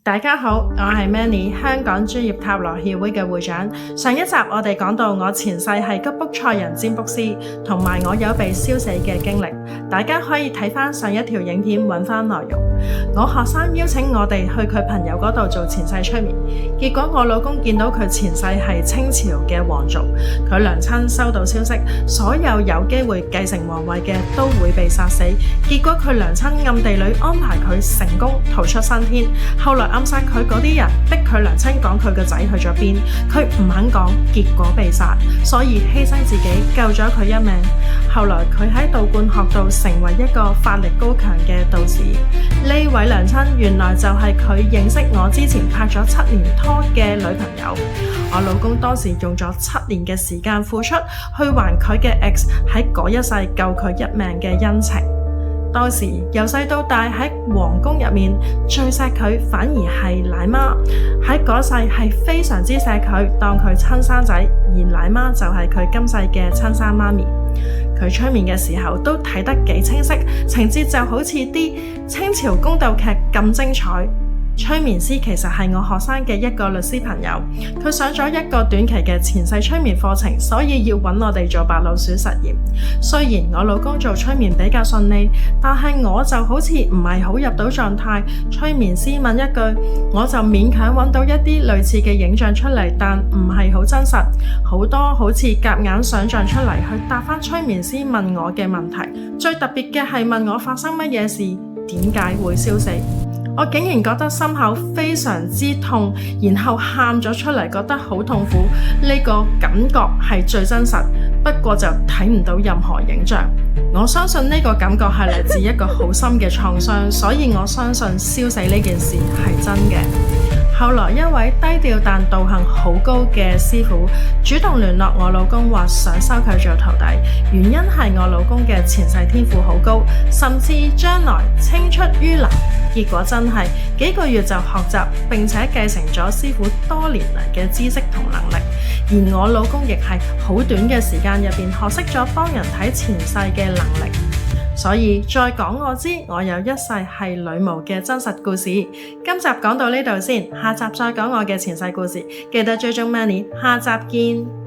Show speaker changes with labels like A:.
A: 大家好，我係 Manny，香港專業塔羅協會嘅會長。上一集我哋講到我前世係吉卜賽人占卜師，同埋我有被燒死嘅經歷。大家可以睇翻上一條影片揾翻內容。我學生邀請我哋去佢朋友嗰度做前世催眠，結果我老公見到佢前世係清朝嘅皇族，佢娘親收到消息，所有有機會繼承皇位嘅都會被殺死。結果佢娘親暗地裏安排佢成功逃出生天，後來暗殺佢嗰啲人逼佢娘親講佢個仔去咗邊，佢唔肯講，結果被殺，所以犧牲自己救咗佢一命。後來佢喺道觀學到成為一個法力高強嘅道士。呢位娘親原來就係佢認識我之前拍咗7年拖嘅女朋友。我老公當時用咗7年嘅時間付出去還佢嘅 ex 喺嗰一世救佢一命嘅恩情。當時由細到大喺皇宮入面最錫佢反而係奶媽，喺嗰世係非常之錫佢，當佢親生仔，而奶媽就係佢今世嘅親生媽咪。佢催眠嘅時候都睇得幾清晰，情節就好似啲清朝宮鬥劇咁精彩。催眠師其實係我學生嘅一個律師朋友，佢上咗一個短期嘅前世催眠課程，所以要揾我哋做白老鼠實驗。雖然我老公做催眠比較順利，但係我就好似唔係好入到狀態。催眠師問一句，我就勉強揾到一啲類似嘅影像出嚟，但唔係好真實，好多好似夾硬想象出嚟去答翻催眠師問我嘅問題。最特別嘅係問我發生乜嘢事，點解會燒死。我竟然覺得心口非常之痛，然後喊咗出嚟，覺得好痛苦。呢個感覺係最真實，不過就睇唔到任何影像。我相信呢個感覺係嚟自一個好深嘅創傷，所以我相信燒死呢件事係真嘅。後來一位低調但道行好高嘅師傅主動聯絡我老公，話想收佢做徒弟，原因係我老公嘅前世天賦好高，甚至將來青出於藍。結果真係幾個月就學習並且繼承咗師傅多年嚟嘅知識同能力，而我老公亦係好短嘅時間入邊學識咗幫人睇前世嘅能力。所以再講我知我有一世係女巫嘅真實故事。今集講到呢度先，下集再講我嘅前世故事。記得追蹤 Manny，下集見。